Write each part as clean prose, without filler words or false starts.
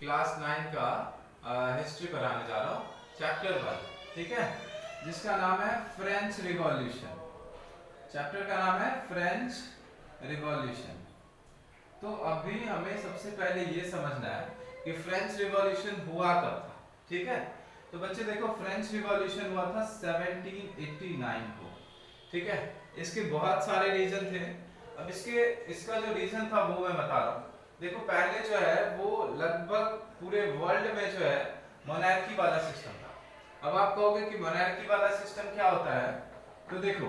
Class 9 का history पढ़ाने जा रहा हूँ, चैप्टर 1, ठीक है, जिसका नाम है फ्रेंच रिवॉल्यूशन। चैप्टर का नाम है फ्रेंच रिवॉल्यूशन। तो अभी हमें सबसे पहले ये समझना है कि फ्रेंच रिवॉल्यूशन हुआ कब था, ठीक है। तो बच्चे देखो, फ्रेंच रिवॉल्यूशन हुआ था 1789 को, ठीक है। इसके बहुत सारे रीजन थे। अब इसका जो रीजन था वो मैं बता रहा हूँ। देखो, पहले जो है वो लगभग पूरे वर्ल्ड में जो है मोनार्की वाला सिस्टम था। अब आप कहोगे कि मोनार्की वाला सिस्टम क्या होता है, तो देखो,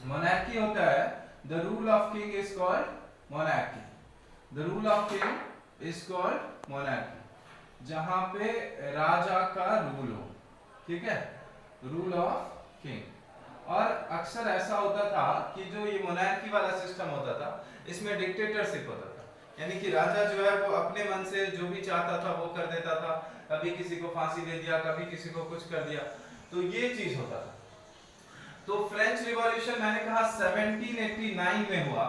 मोनार्की होता है the rule of king is called monarchy. The rule of king is called monarchy, जहां पे राजा का रूल हो, ठीक है, रूल ऑफ किंग। और अक्सर ऐसा होता था कि जो ये मोनार्की वाला सिस्टम होता था, इसमें डिक्टेटरशिप होता था, यानी कि राजा जो है वो अपने मन से जो भी चाहता था वो कर देता था। कभी किसी को फांसी दे दिया, कभी किसी को कुछ कर दिया, तो ये चीज होता था। तो फ्रेंच रिवॉल्यूशन मैंने कहा 1789 में हुआ।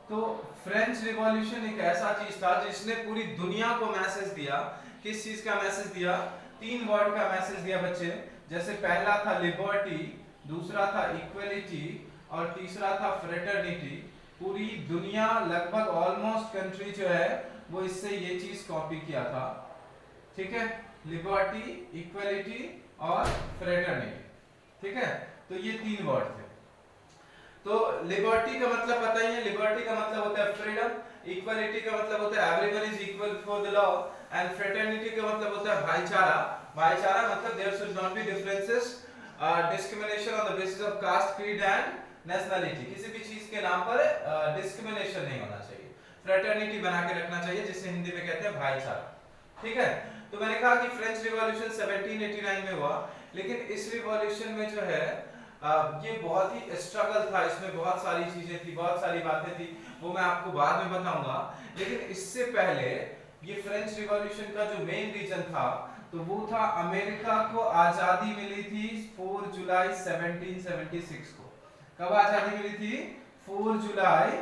तो फ्रेंच रिवॉल्यूशन एक ऐसा चीज था जिसने पूरी दुनिया को मैसेज दिया। किस चीज का मैसेज दिया? 3 वर्ड का मैसेज दिया बच्चे। जैसे पहला था लिबर्टी, दूसरा था इक्वलिटी और तीसरा था फ्रेटर्निटी। पूरी दुनिया, लगभग ऑलमोस्ट कंट्री जो है वो इससे ये चीज कॉपी किया था, ठीक है, लिबर्टी, इक्वलिटी और फ्रेटर्निटी, ठीक है। तो ये 3 वर्ड थे। तो लिबर्टी का मतलब पता ही है, लिबर्टी का मतलब होता है फ्रीडम, इक्वलिटी का मतलब होता है everyone is equal for the law, and fraternity का मतलब होता है भाईचारा। भाईचारा मतलब there should not be differences, discrimination on the basis of caste, creed and nationality. किसी भी चीज के नाम पर डिस्क्रिमिनेशन नहीं होना चाहिए। फ्रेटर्निटी बना के रखना चाहिए, जिसे हिंदी में कहते हैं भाईचारा, ठीक है। तो मैंने कहा कि फ्रेंच रिवॉल्यूशन 1789 में हुआ, लेकिन इस रिवॉल्यूशन में जो है ये बहुत ही स्ट्रगल था। इसमें बहुत सारी चीजें थी, बहुत सारी बातें थी, वो मैं आपको बाद में बताऊंगा। लेकिन इससे पहले ये फ्रेंच रिवॉल्यूशन का जो मेन रीजन था, तो वो था अमेरिका को आजादी मिली थी 4 जुलाई 1776 को। कब आजादी मिली थी? 4 जुलाई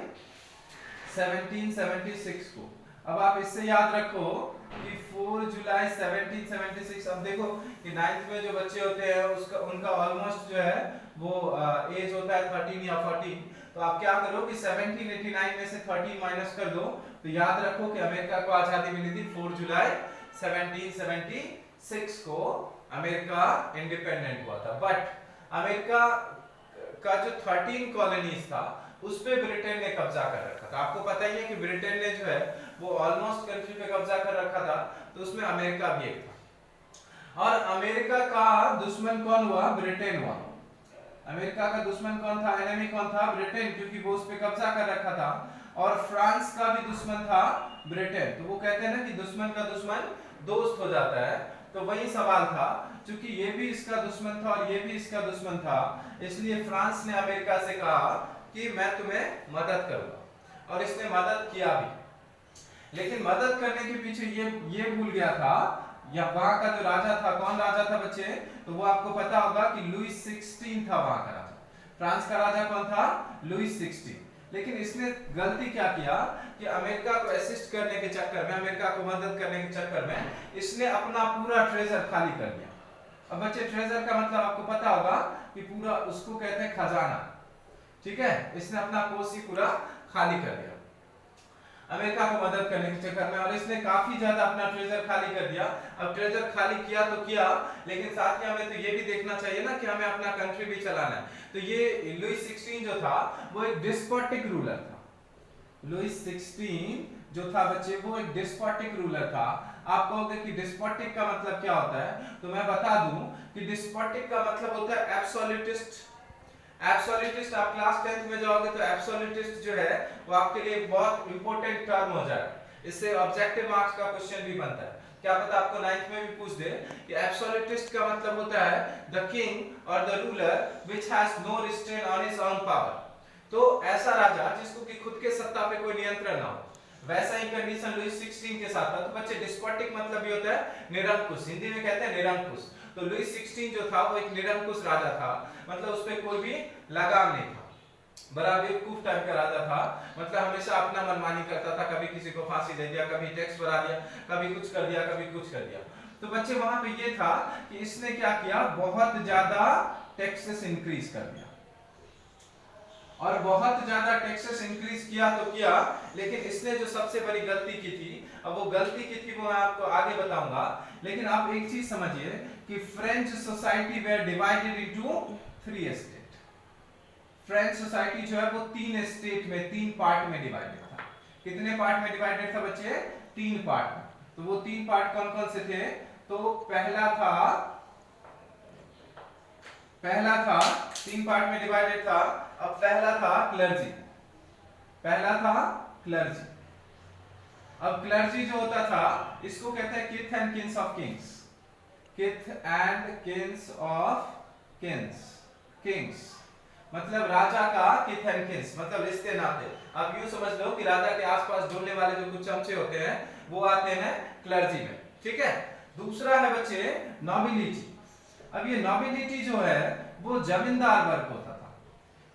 1776 को। अब आप इससे याद रखो कि 4 जुलाई 1776, अब देखो कि 9th में जो बच्चे होते हैं उसका उनका ऑलमोस्ट जो है वो एज होता है 13 या 14। तो आप क्या करो कि 1789 में से 13 माइनस कर दो, तो याद रखो कि अमेरिका को आजादी मिली थी 4 जुलाई 1776 को। अमेरिका इंडिपेंडेंट हुआ था, बट अमेरिका का जो 13 कॉलोनीज था उस पे ब्रिटेन ने कब्जा कर रखा था। आपको पता ही है कि ब्रिटेन ने जो है वो ऑलमोस्ट कंट्री पे कब्जा कर रखा था, तो उसमें अमेरिका भी एक था। और अमेरिका का दुश्मन कौन हुआ? ब्रिटेन हुआ। अमेरिका का दुश्मन कौन था? एनिमी कौन था? ब्रिटेन, क्योंकि वो उस पे कब्जा कर रखा था। और फ्रांस का भी दुश्मन था ब्रिटेन। तो वो कहते हैं ना कि दुश्मन का दुश्मन दोस्त हो जाता है। तो वही सवाल था, क्योंकि ये भी इसका दुश्मन था और ये भी इसका दुश्मन था, इसलिए फ्रांस ने अमेरिका से कहा कि मैं तुम्हें मदद करूंगा, और इसने मदद किया भी। लेकिन मदद करने के पीछे ये भूल गया था, या वहां का जो राजा था, कौन राजा था बच्चे? तो वो आपको पता होगा कि लुईस 16 था वहां का राजा। फ्रांस का राजा कौन था? लुईस 16। लेकिन इसने गलती क्या किया कि अमेरिका को असिस्ट करने के चक्कर में, अमेरिका को मदद करने के चक्कर में इसने अपना पूरा ट्रेजर खाली कर दिया। अब बच्चे, ट्रेजर का मतलब आपको पता होगा कि पूरा, उसको कहते हैं खजाना, ठीक है। इसने अपना कोष ही पूरा खाली कर दिया अमेरिका को मदद करने के चक्कर में, और इसने काफी ज्यादा अपना ट्रेजर खाली कर दिया। अब ट्रेजर खाली किया तो किया, लेकिन साथ में हमें तो ये भी देखना चाहिए ना कि हमें अपना कंट्री भी चलाना है। तो ये लुईस 16 जो था वो एक डिस्पोटिक रूलर था। लुईस 16 जो था बच्चे, वो एक डिस्पोटिक रूलर था। आप कहोगे कि डिस्पोटिक का मतलब क्या होता है, तो मैं बता दूं कि डिस्पोटिक का मतलब होता है एब्सोल्यूटिस्ट। एब्सोल्यूटिस्ट, आप क्लास 10th में जाओगे तो एब्सोल्यूटिस्ट जो है वो आपके लिए बहुत इंपॉर्टेंट टर्म हो जाएगा। इससे ऑब्जेक्टिव मार्क्स का क्वेश्चन भी बनता है। क्या पता आपको 9th में भी पूछ दे कि एब्सोल्यूटिस्ट का मतलब होता है द किंग और the ruler which has no restraint on his own power. तो ऐसा राजा जिसको कि खुद के सत्ता पे कोई नियंत्रण ना हो। वैसा ही कंडीशन लुईस 16 के साथ था। तो बच्चे, डिस्पोटिक मतलब भी होता है निरंकुश, हिंदी में कहते हैं निरंकुश। तो लुईस 16 जो था वो एक निरंकुश राजा था, मतलब उस पे कोई भी लगाम नहीं था। बड़ा बेवकूफ टाइप का राजा था, मतलब हमेशा अपना मनमानी करता था, कभी किसी को फांसी दे दिया, कभी टैक्स बढ़ा दिया, कभी कुछ कर दिया, कभी कुछ कर दिया। तो बच्चे वहां पे ये था कि इसने क्या किया, बहुत ज्यादा टैक्सेस इंक्रीज कर दिया, और बहुत ज्यादा टैक्सेस इंक्रीज किया तो किया, लेकिन इसने जो सबसे बड़ी गलती की थी, अब वो गलती की थी वो मैं आपको आगे बताऊंगा, लेकिन आप एक चीज समझिए कि French society were divided into 3 state. French society जो है वो 3 स्टेट में, 3 पार्ट में डिवाइडेड था। कितने पार्ट में डिवाइडेड था बच्चे? 3 पार्ट में। तो वो 3 पार्ट कौन कौन से थे? तो पहला था 3 पार्ट में डिवाइडेड था। अब पहला था क्लर्जी, अब क्लर्जी जो होता था इसको कहते हैं किथ एंड किन्स ऑफ किंग्स, किथ एंड किन्स ऑफ किंग्स, मतलब राजा का किथ एंड किन्स, मतलब रिश्ते नाते। आप यूं समझ लो कि राजा के आसपास ढूंढने वाले जो कुछ चमचे होते हैं वो आते हैं क्लर्जी में, ठीक है। दूसरा है बच्चे नॉबिलिटी। अब ये नॉबिलिटी जो है वो जमींदार वर्ग होता था,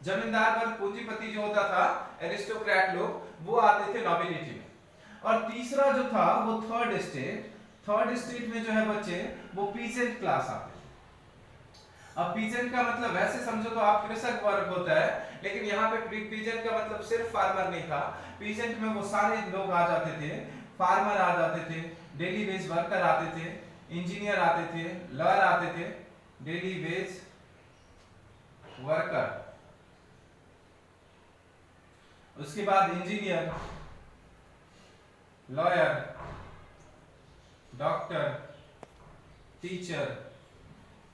जमींदार वर्ग, पूंजीपति जो होता था, एरिस्टोक्रेट लोग, वो आते थे नॉबिलिटी में। और तीसरा जो था वो थर्ड स्टेट में जो है बच्चे वो पीजेंट क्लास आते थे। अब पीजेंट का मतलब वैसे समझो तो आप कृषक वर्ग होता है, लेकिन यहाँ पे पीजेंट का मतलब सिर्फ फार्मर नहीं था। पीजेंट में वो सारे लोग आ जाते थे, फार्मर आ जाते थे, डेली वेज वर्कर आते थे, इंजीनियर आते थे, लॉयर आते थे, डेली वेज वर्कर, उसके बाद इंजीनियर, लॉयर, डॉक्टर, टीचर,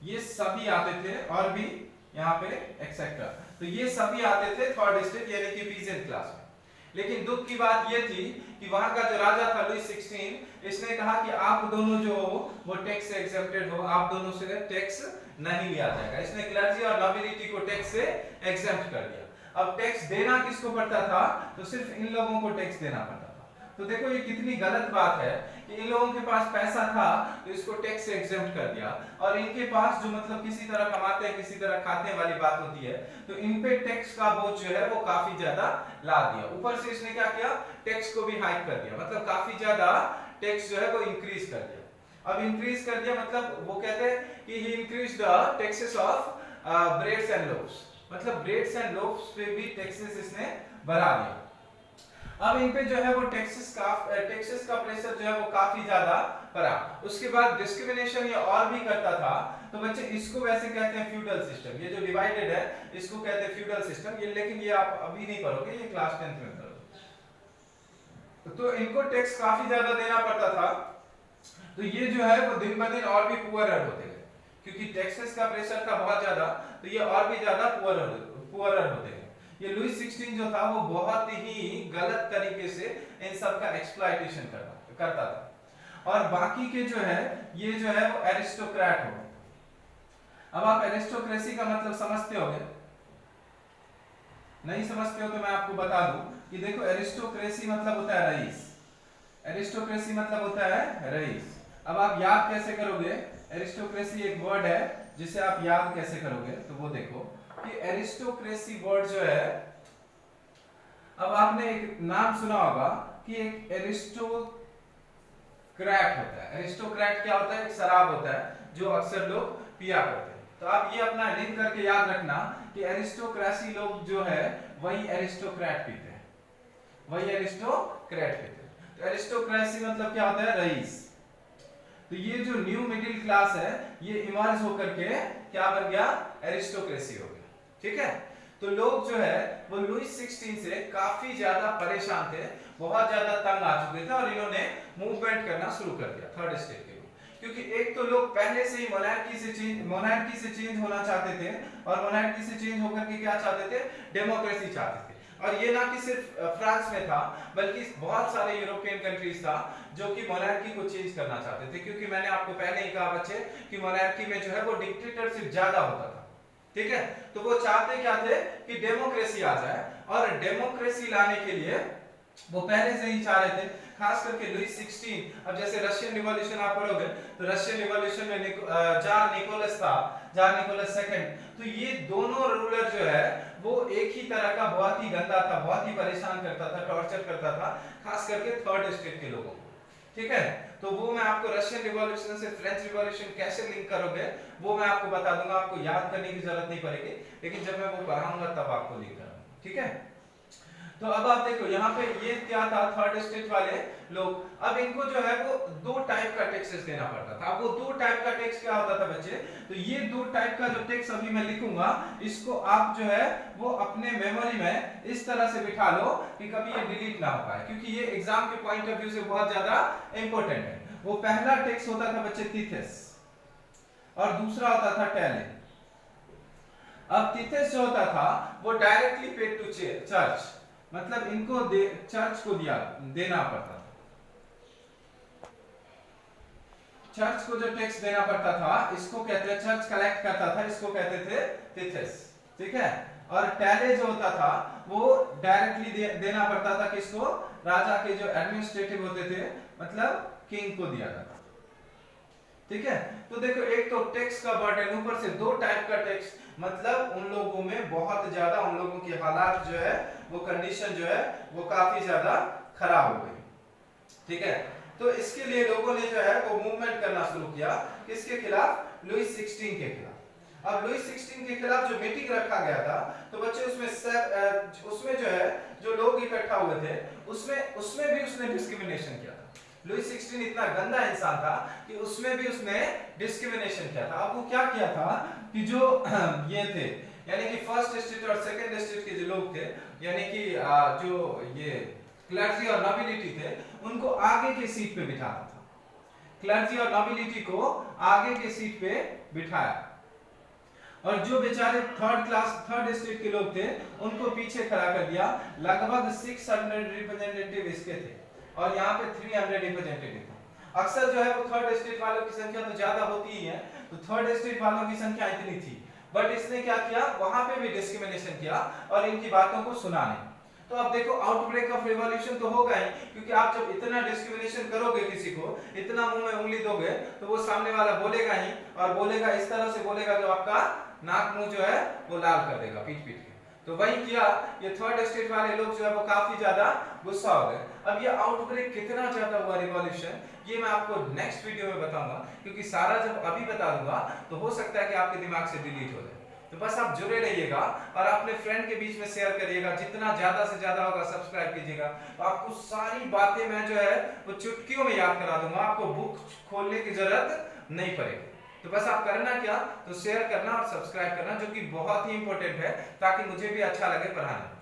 ये सभी आते थे, और भी यहाँ पे एक्सेट्रा। तो ये सभी आते थे थर्ड स्टेट यानी कि पीजेंट क्लास में। लेकिन दुख की बात ये थी कि वहां का जो राजा था लुई 16, इसने कहा कि आप दोनों जो हो वो टैक्स से एग्जेम्प्टेड हो, आप दोनों से टैक्स नहीं लिया जाएगा। इसने क्लर्जी और नॉबिलिटी को टैक्स से एग्जेम्प्ट कर दिया। अब टैक्स देना किसको पड़ता था? तो सिर्फ इन लोगों को टैक्स देना पड़ता था। तो देखो ये कितनी गलत बात है कि इन लोगों के पास पैसा था तो इसको टैक्स से एग्जेम्प्ट कर दिया, और इनके पास जो मतलब किसी तरह कमाते हैं, किसी तरह खाते वाली बात होती है, तो इन पे टैक्स का बोझ जो है वो काफी ज्यादा लाद दिया। ऊपर से इसने क्या किया, टैक्स को भी हाइक कर दिया, मतलब काफी ज्यादा टैक्स जो है वो इंक्रीज कर दिया। अब इंक्रीज कर दिया मतलब वो कहते हैं कि he increase the taxes of breads and loaves, मतलब ब्रेड्स एंड लोव्स पे भी टैक्सेस इसने बढ़ा दिया। अब इन पे जो है वो टैक्सेस का प्रेशर जो है वो काफी ज्यादा पड़ा। उसके बाद डिस्क्रिमिनेशन ये और भी करता था। तो बच्चे इसको वैसे कहते हैं फ्यूडल सिस्टम, ये जो डिवाइडेड है इसको कहते हैं फ्यूडल सिस्टम। ये लेकिन ये आप अभी नहीं पढ़ोगे, ये क्लास 10th में पढ़ोगे। तो इनको टैक्स काफी ज्यादा देना पड़ता था। तो ये जो है वो दिन ब दिन और भी पुअरर होते गए, क्योंकि टैक्सेस का प्रेशर था बहुत ज्यादा, तो ये और भी ज्यादा पुअरर होते गए। ये लुई 16 जो था वो बहुत ही गलत तरीके से इन सब का एक्सप्लॉयटेशन करता था। और बाकी के जो है ये जो है वो एरिस्टोक्रेट हो। अब आप एरिस्टोक्रेसी का मतलब समझते होंगे, नहीं समझते हो तो मैं आपको बता दूं कि देखो एरिस्टोक्रेसी मतलब होता है रईस, एरिस्टोक्रेसी मतलब होता है रईस। अब आप याद कैसे करोगे? एरिस्टोक्रेसी एक वर्ड है जिसे आप याद कैसे करोगे, तो वो देखो कि एरिस्टोक्रेसी वर्ड जो है, अब आपने एक नाम सुना होगा कि एक एरिस्टोक्रेट होता है। एरिस्टोक्रेट क्या होता है? एक शराब होता है जो अक्सर लोग पिया करते हैं। तो आप ये अपना लिंक करके याद रखना कि एरिस्टोक्रेसी लोग जो है वही एरिस्टोक्रेट पीते हैं, वही एरिस्टोक्रेट पीते हैं। तो एरिस्टोक्रेसी मतलब क्या होता है? रईस। तो ये जो न्यू मिडिल क्लास है ये इमर्ज होकर के क्या बन गया? एरिस्टोक्रेसी हो गया, ठीक है। तो लोग जो है वो लुई 16 से काफी ज्यादा परेशान थे, बहुत ज्यादा तंग आ चुके थे, और इन्होंने मूवमेंट करना शुरू कर दिया थर्ड स्टेट के लिए। क्योंकि एक तो लोग पहले से ही मोनार्की से चेंज होना चाहते थे, और मोनार्की से चेंज होकर के क्या चाहते थे? डेमोक्रेसी चाहते थे। और ये ना कि सिर्फ फ्रांस में था, बल्कि बहुत सारे यूरोपियन कंट्रीज था जो कि मोनार्की को चेंज करना चाहते थे। क्योंकि मैंने आपको पहले ही कहा बच्चे कि मोनार्की में जो है वो डिक्टेटरशिप ज्यादा होता था, ठीक है। तो वो चाहते क्या थे कि डेमोक्रेसी आ जाए, और डेमोक्रेसी लाने के लिए वो पहले से ही चाह रहे थे खास करके लुईस 16। अब जैसे रशियन रिवॉल्यूशन आप पढ़ोगे तो रशियन रिवॉल्यूशन में जार निकोलस था, जार निकोलस सेकंड, तो ये दोनों रूलर जो है वो एक ही तरह का बहुत ही गंदा था, बहुत ही परेशान करता था, टॉर्चर करता था, खास करके थर्ड स्टेट के लोगों को। ठीक है, तो वो मैं आपको रशियन रिवॉल्यूशन से फ्रेंच रिवॉल्यूशन कैसे लिंक करोगे वो मैं आपको बता दूंगा, आपको याद करने की जरूरत नहीं पड़ेगी, लेकिन जब मैं वो पढ़ाऊंगा तब आपको लिंक करूंगा। ठीक है, तो अब आप देखो यहाँ पे ये क्या था, थर्ड स्टेट वाले लोग, अब इनको जो है वो दो टाइप का टैक्सेस देना पड़ता था। अब वो दो टाइप का टैक्स क्या होता था बच्चे, तो ये दो टाइप का जो टैक्स अभी मैं लिखूंगा इसको आप जो है वो अपने मेमोरी में इस तरह से बिठा लो कि कभी ये डिलीट ना हो पाए, क्योंकि ये एग्जाम के पॉइंट ऑफ व्यू से बहुत ज्यादा इंपॉर्टेंट है। वो पहला टैक्स होता था बच्चे थीथेस और दूसरा होता था टैले। अब थीथेस जो होता था वो डायरेक्टली पेड टू चर्च, मतलब इनको चर्च को देना पड़ता था। चर्च को जो टैक्स देना पड़ता था इसको कहते हैं, चर्च कलेक्ट करता था, इसको कहते थे थीथेस। ठीक है, और टैले जो होता था वो डायरेक्टली देना पड़ता था किसको, राजा के जो एडमिनिस्ट्रेटिव होते थे, मतलब किंग को दिया जाता था। ठीक है, तो देखो एक तो टैक्स का बर्डन, ऊपर से दो टाइप का टैक्स, मतलब उन लोगों में बहुत ज्यादा, उन लोगों की हालात जो है वो कंडीशन जो है वो काफी ज्यादा खराब हो गई। ठीक है, तो इसके लिए लोगों ने जो है वो मूवमेंट करना शुरू किया, किसके खिलाफ, लुईस 16 के खिलाफ। अब लुईस 16 के खिलाफ जो मीटिंग रखा गया था तो बच्चे उसमें जो है जो लोग इकट्ठा हुए थे उसमें भी उसने डिस्क्रिमिनेशन किया था। लुईस 16 इतना गंदा इंसान था कि उसमें भी उसने डिस्क्रिमिनेशन किया था। अब वो क्या किया था कि जो ये थे, यानी कि फर्स्ट स्टेट और सेकंड स्टेट के जो लोग थे, यानी कि जो ये क्लर्जी और नोबिलिटी थे, उनको आगे के सीट पे बिठाता था। क्लर्जी और नोबिलिटी को आगे के सीट पे बिठाया, और जो बेचारे थर्ड स्टेट के लोग थे उनको पीछे खड़ा कर दिया। लगभग 600 रिप्रेजेंटेटिव इसके थे और यहाँ पे 300 रिप्रेजेंटेटिव थे। अक्सर जो है वो थर्ड स्टेट वालों की संख्या तो ज्यादा होती ही है, तो थर्ड स्टेट वालों की संख्या इतनी थी, बट इसने क्या किया, वहां पे भी डिस्क्रिमिनेशन किया और इनकी बातों को सुना नहीं। तो अब देखो आउटब्रेक ऑफ रिवॉल्यूशन तो होगा ही, क्योंकि आप जब इतना डिस्क्रिमिनेशन करोगे, किसी को इतना मुंह में उंगली दोगे, तो वो सामने वाला बोलेगा ही, और बोलेगा इस तरह से बोलेगा जो आपका नाक मुंह जो है वो लाल कर देगा पीट पीट के। तो वही किया, ये थर्ड स्टेट वाले लोग जो है वो काफी ज्यादा गुस्सा हो गए। अब ये आउटब्रेक कितना ज्यादा हुआ रिवॉल्यूशन, ये मैं आपको नेक्स्ट वीडियो में बताऊंगा, क्योंकि सारा जब अभी बता दूंगा तो हो सकता है कि आपके दिमाग से डिलीट हो जाए। तो बस आप जुड़े रहिएगा और अपने फ्रेंड के बीच में शेयर करिएगा, जितना ज्यादा से ज्यादा होगा सब्सक्राइब कीजिएगा, तो आपको सारी बातें मैं जो है वो चुटकियों में याद करा दूंगा, आपको बुक खोलने की जरूरत नहीं पड़ेगी। तो बस आप करना क्या, तो शेयर करना और सब्सक्राइब करना, जो कि बहुत ही इंपॉर्टेंट है, ताकि मुझे भी अच्छा लगे पढ़ाना।